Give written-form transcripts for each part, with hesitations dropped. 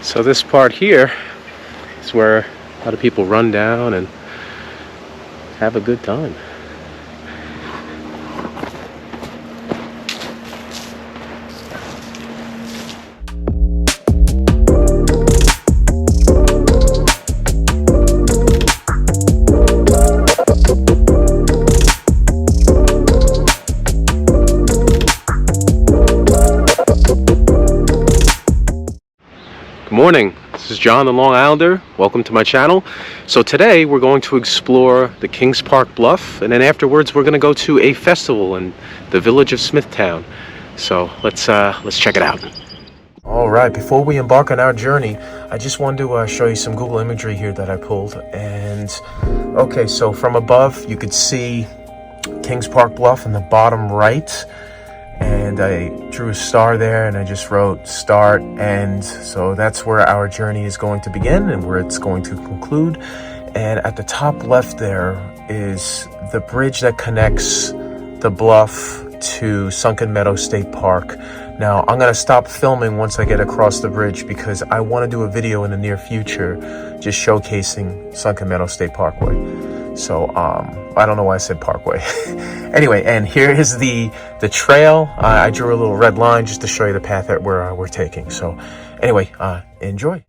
So this part here is where a lot of people run down and have a good time. Good morning, this is John the Long Islander. Welcome to my channel. So today we're going to explore the Kings Park Bluff, and then afterwards we're going to go to a festival in the village of Smithtown. So let's check it out. All right, before we embark on our journey, I just wanted to show you some Google imagery here that I pulled. And okay, so from above you could see Kings Park Bluff in the bottom right. And I drew a star there and I just wrote start, end. So that's where our journey is going to begin and where it's going to conclude. And at the top left there is the bridge that connects the bluff to Sunken Meadow State Park. Now I'm going to stop filming once I get across the bridge because I want to do a video in the near future just showcasing Sunken Meadow State Parkway. So I don't know why I said Parkway. Anyway, and here is the trail. I drew a little red line just to show you the path that we're taking. So anyway, enjoy.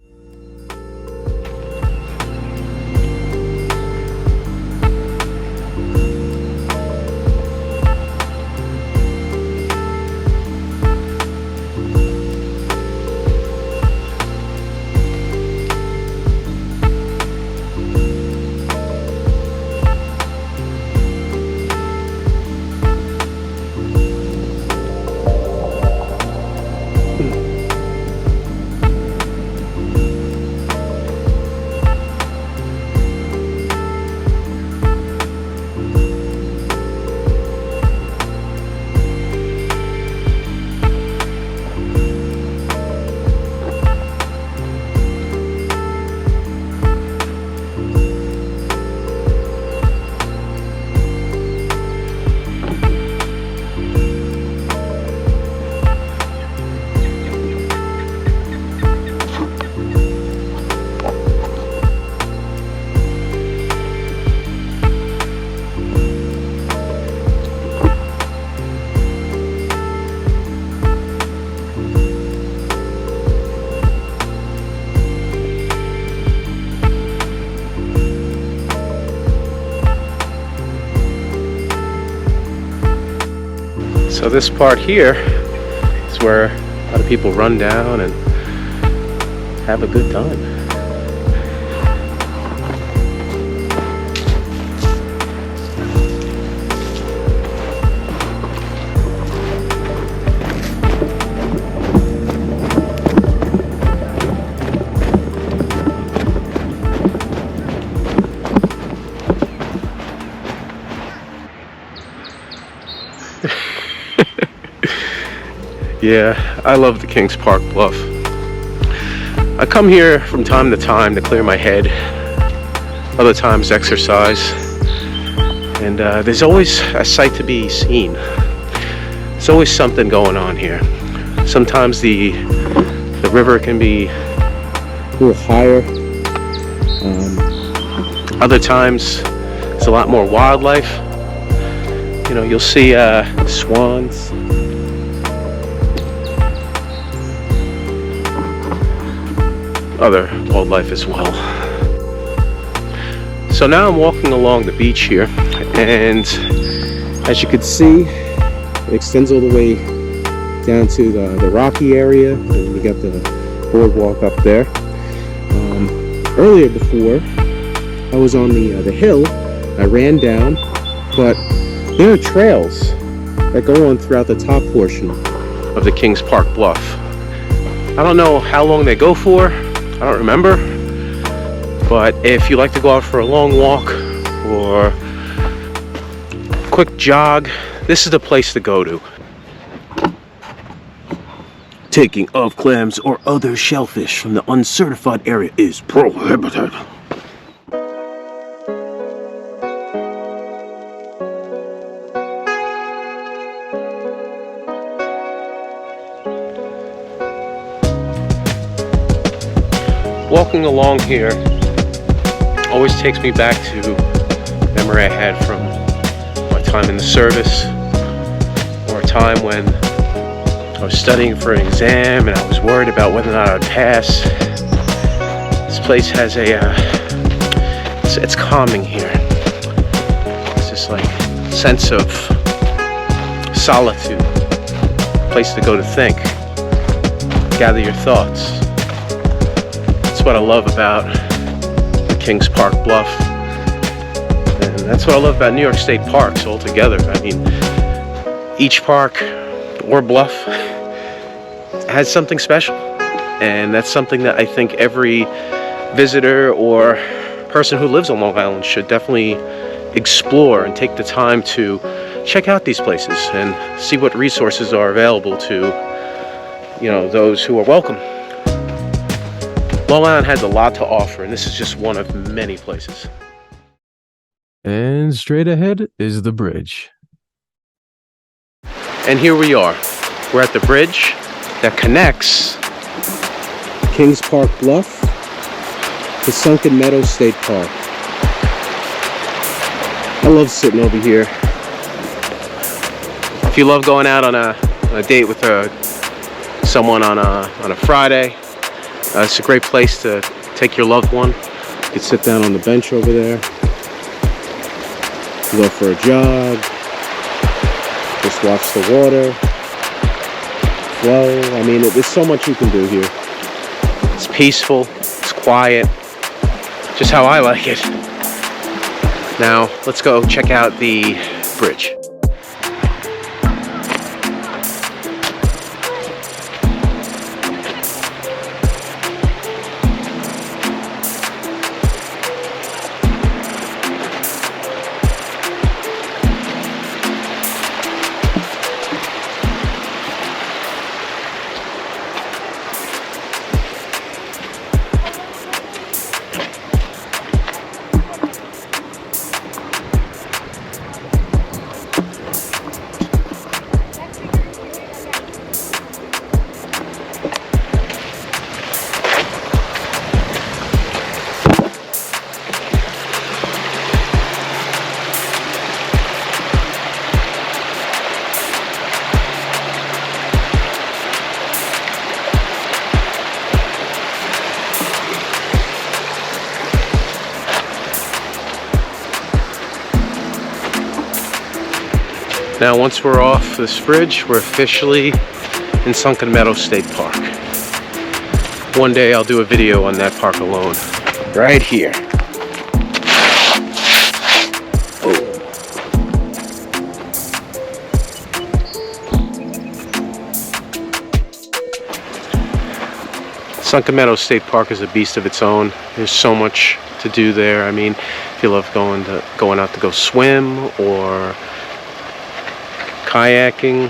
So this part here is where a lot of people run down and have a good time. Yeah, I love the Kings Park Bluff. I come here from time to time to clear my head, other times exercise, and there's always a sight to be seen. There's always something going on here. Sometimes the river can be a little higher. Other times there's a lot more wildlife. You know, you'll see swans. Other wildlife as well. So now I'm walking along the beach here, and as you can see, it extends all the way down to the rocky area, and you got the boardwalk up there. Earlier before, I was on the hill. I ran down, but there are trails that go on throughout the top portion of the Kings Park Bluff. I don't know how long they go for. I don't remember, but if you like to go out for a long walk or quick jog, this is the place to go to. Taking of clams or other shellfish from the uncertified area is prohibited. Walking along here always takes me back to a memory I had from my time in the service, or a time when I was studying for an exam and I was worried about whether or not I'd pass. This place has it's calming here. It's just like a sense of solitude, a place to go to think, gather your thoughts. That's what I love about the Kings Park Bluff, and that's what I love about New York State parks altogether. I mean, each park or bluff has something special, and that's something that I think every visitor or person who lives on Long Island should definitely explore and take the time to check out these places and see what resources are available to, you know, those who are welcome. Long Island has a lot to offer, and this is just one of many places. And straight ahead is the bridge. And here we are. We're at the bridge that connects Kings Park Bluff to Sunken Meadow State Park. I love sitting over here. If you love going out on a date with someone on a Friday, it's a great place to take your loved one. You can sit down on the bench over there, go for a jog, just watch the water flow. I mean, there's so much you can do here. It's peaceful, it's quiet, just how I like it. Now, let's go check out the bridge. Now, once we're off this bridge, we're officially in Sunken Meadow State Park. One day I'll do a video on that park alone. Right here. Sunken Meadow State Park is a beast of its own. There's so much to do there. I mean, if you love going out to go swim or kayaking,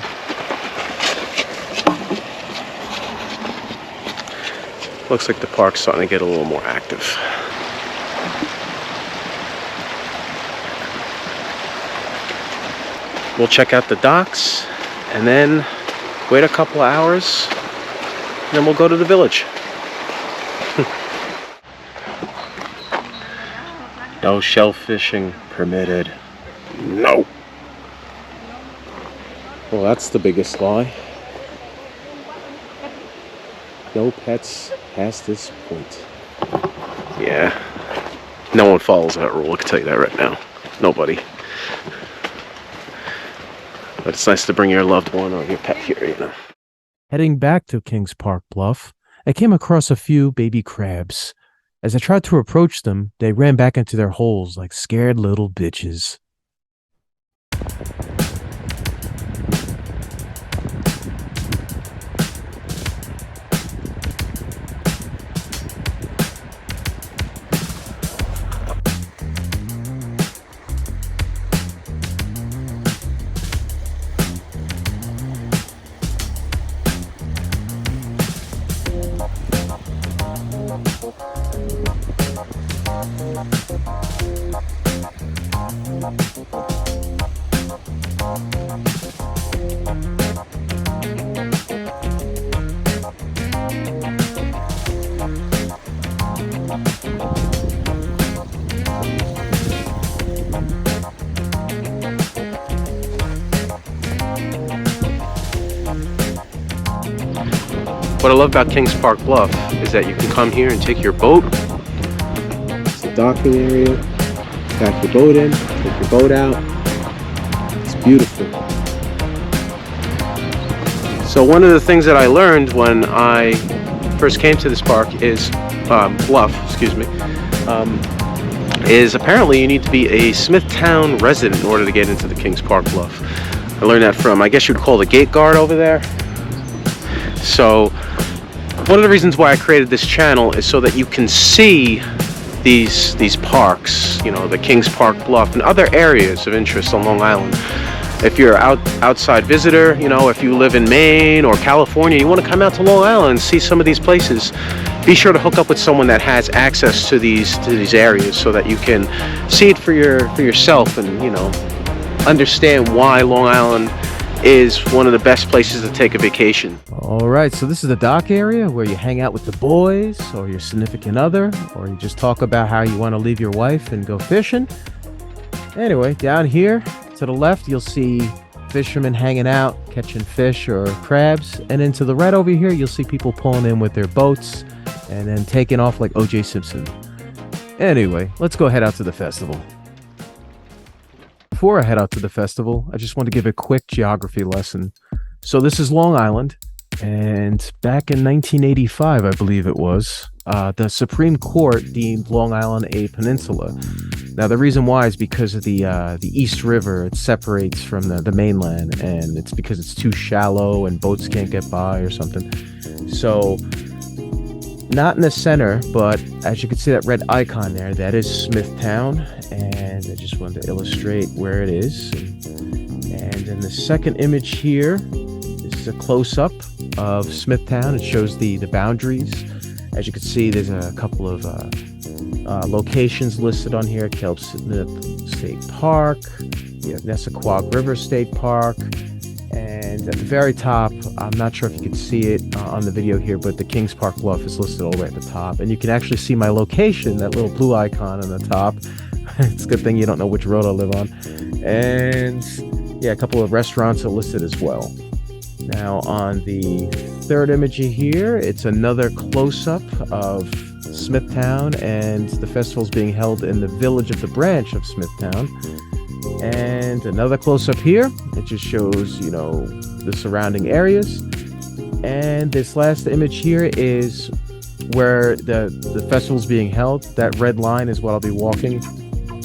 looks like the park's starting to get a little more active. We'll check out the docks and then wait a couple of hours, and then we'll go to the village. No shellfishing permitted. No. Well, that's the biggest lie. No pets past this point. Yeah. No one follows that rule, I can tell you that right now. Nobody. But it's nice to bring your loved one or your pet here, you know. Heading back to Kings Park Bluff, I came across a few baby crabs. As I tried to approach them, they ran back into their holes like scared little bitches. what I love about Kings Park Bluff is that you can come here and take your boat. It's the docking area. Pack your boat in, take your boat out. It's beautiful. So one of the things that I learned when I first came to this park is Bluff, excuse me, is apparently you need to be a Smithtown resident in order to get into the Kings Park Bluff. I learned that from, I guess you'd call the gate guard over there. So one of the reasons why I created this channel is so that you can see these parks, you know, the Kings Park Bluff and other areas of interest on Long Island. If you're an outside visitor, you know, if you live in Maine or California, you want to come out to Long Island and see some of these places, be sure to hook up with someone that has access to these areas so that you can see it for yourself and, you know, understand why Long Island is one of the best places to take a vacation. All right, so this is the dock area where you hang out with the boys or your significant other, or you just talk about how you want to leave your wife and go fishing. Anyway, down here to the left, you'll see fishermen hanging out, catching fish or crabs. And then to the right over here, you'll see people pulling in with their boats and then taking off like O.J. Simpson. Anyway, let's go head out to the festival. Before I head out to the festival, I just want to give a quick geography lesson. So this is Long Island, and back in 1985, I believe it was, the Supreme Court deemed Long Island a peninsula. Now, the reason why is because of the East River. It separates from the mainland, and it's because it's too shallow and boats can't get by or something. So, not in the center, but as you can see that red icon there, that is Smithtown, and I just wanted to illustrate where it is. And then the second image here, this is a close-up of Smithtown. It shows the boundaries. As you can see, there's a couple of locations listed on here. Kelp Smith State Park, you have Nessequag River State Park, and at the very top, I'm not sure if you can see it on the video here, but the Kings Park Bluff is listed all the way at the top. And you can actually see my location, that little blue icon on the top. It's a good thing you don't know which road I live on. And yeah, a couple of restaurants are listed as well. Now on the third image here, it's another close-up of Smithtown, and the festival's being held in the village of the branch of Smithtown. And another close-up here, it just shows, you know, the surrounding areas. And this last image here is where the festival's being held. That red line is what I'll be walking.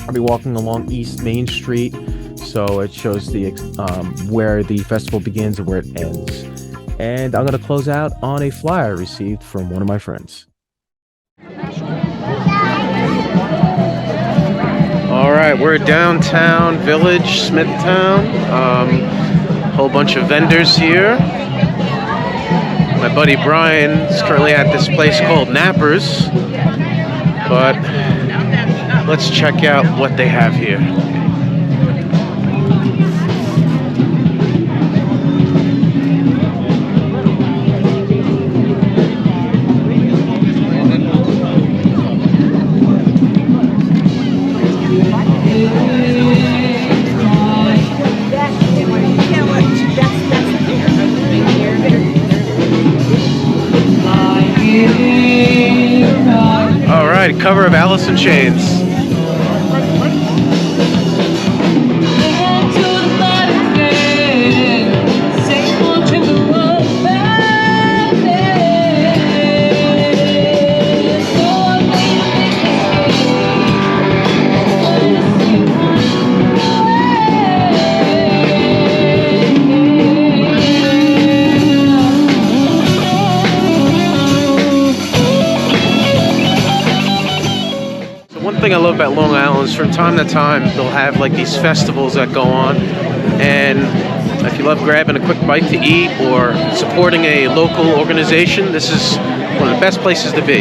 I'll be walking along East Main Street, so it shows the where the festival begins and where it ends. And I'm going to close out on a flyer received from one of my friends. All right, we're downtown Village, Smithtown. Whole bunch of vendors here. My buddy Brian is currently at this place called Nappers, but let's check out what they have here. All right, cover of Alice in Chains. One thing I love about Long Island is from time to time they'll have like these festivals that go on, and if you love grabbing a quick bite to eat or supporting a local organization, this is one of the best places to be.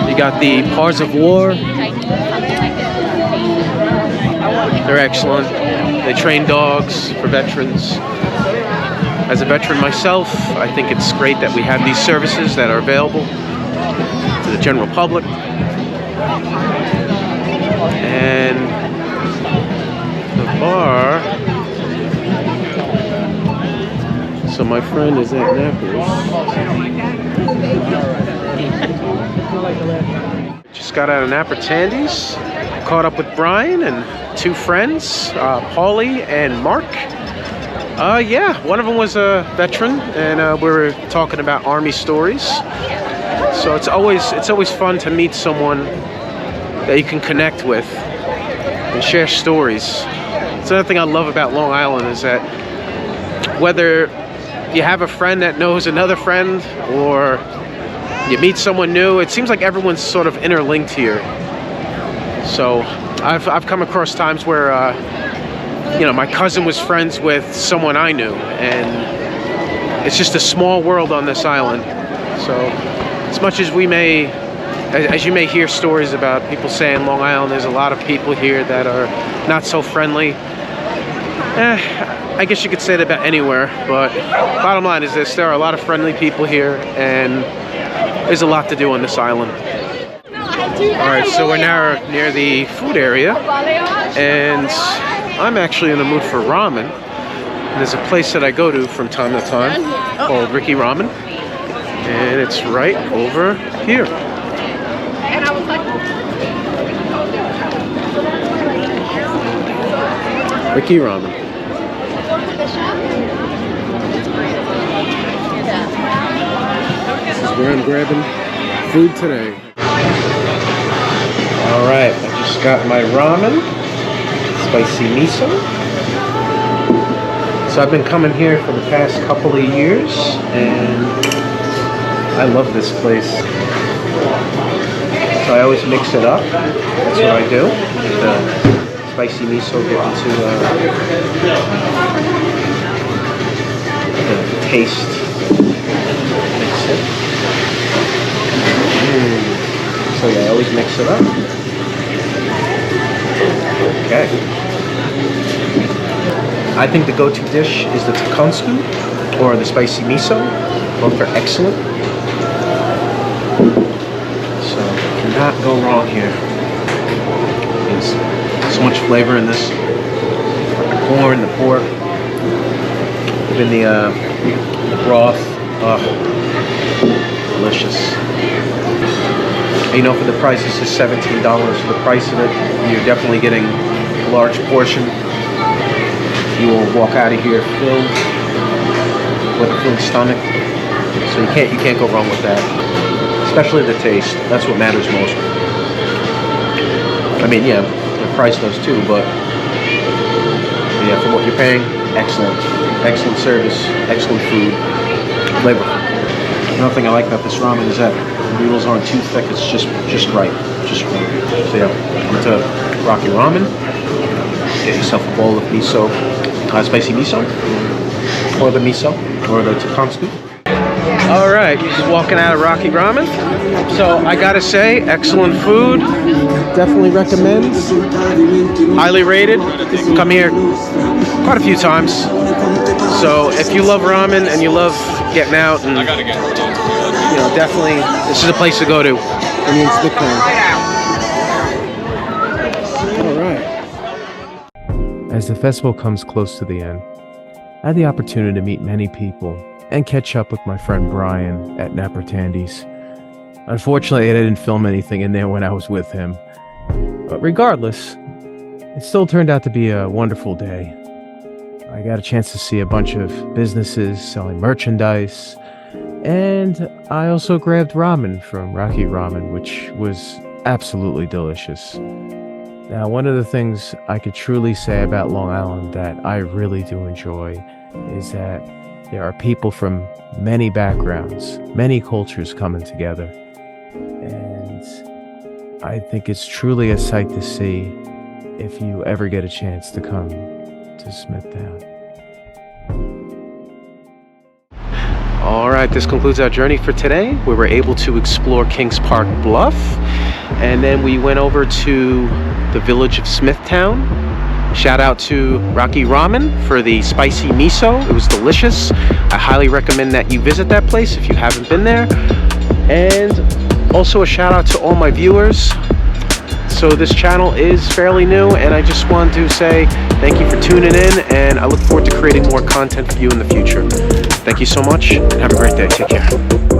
You got the Pars of War. They're excellent. They train dogs for veterans. As a veteran myself, I think it's great that we have these services that are available to the general public. And the bar So my friend is at Napper's. Just got out of Napper Tandy's. Caught up with Brian and two friends, Paulie and Mark. Yeah, one of them was a veteran, and we were talking about Army stories. So it's always fun to meet someone that you can connect with and share stories. It's another thing I love about Long Island is that whether you have a friend that knows another friend or you meet someone new, it seems like everyone's sort of interlinked here. So I've come across times where you know, my cousin was friends with someone I knew, and it's just a small world on this island. So as much as you may hear stories about people saying Long Island, there's a lot of people here that are not so friendly. I guess you could say that about anywhere, but bottom line is this: there are a lot of friendly people here, and there's a lot to do on this island. Alright, so we're now near the food area, and I'm actually in the mood for ramen. There's a place that I go to from time to time called Ricky Ramen, and it's right over here. Ricky Ramen. This is where I'm grabbing food today. Alright, I just got my ramen, spicy miso. So I've been coming here for the past couple of years, and I love this place. So I always mix it up. That's what I do. The spicy miso get into the taste. Mix it. So yeah, I always mix it up. Okay. I think the go-to dish is the takonsu or the spicy miso. Both are excellent. So cannot go wrong here. There's so much flavor in this. The corn, the pork, even the broth. Oh, delicious. You know, for the price, this is $17 for the price of it. You're definitely getting a large portion. You will walk out of here filled with a filled stomach. So you can't go wrong with that. Especially the taste. That's what matters most. I mean, yeah, the price does too, but yeah, for what you're paying, excellent. Excellent service, excellent food, flavorful. Another thing I like about this ramen is that the noodles aren't too thick. It's just right. Just right. So yeah, come to Rocky Ramen. Get yourself a bowl of miso, spicy miso, or the miso, or the takonsu. All right, just walking out of Rocky Ramen. So I gotta say, excellent food. Definitely recommend. Highly rated. Come here quite a few times. So if you love ramen and you love getting out, and you know, definitely this is a place to go to. I mean, Smithtown. All right. As the festival comes close to the end, I had the opportunity to meet many people and catch up with my friend Brian at Napper Tandy's. Unfortunately, I didn't film anything in there when I was with him. But regardless, it still turned out to be a wonderful day. I got a chance to see a bunch of businesses selling merchandise, and I also grabbed ramen from Rocky Ramen, which was absolutely delicious. Now, one of the things I could truly say about Long Island that I really do enjoy is that there are people from many backgrounds, many cultures coming together. And I think it's truly a sight to see if you ever get a chance to come to Smithtown. All right, this concludes our journey for today. We were able to explore Kings Park Bluff, and then we went over to the village of Smithtown. Shout out to Rocky Ramen for the spicy miso. It was delicious. I highly recommend that you visit that place if you haven't been there. And also a shout out to all my viewers. So this channel is fairly new, and I just want to say thank you for tuning in, and I look forward to creating more content for you in the future. Thank you so much, and have a great day. Take care.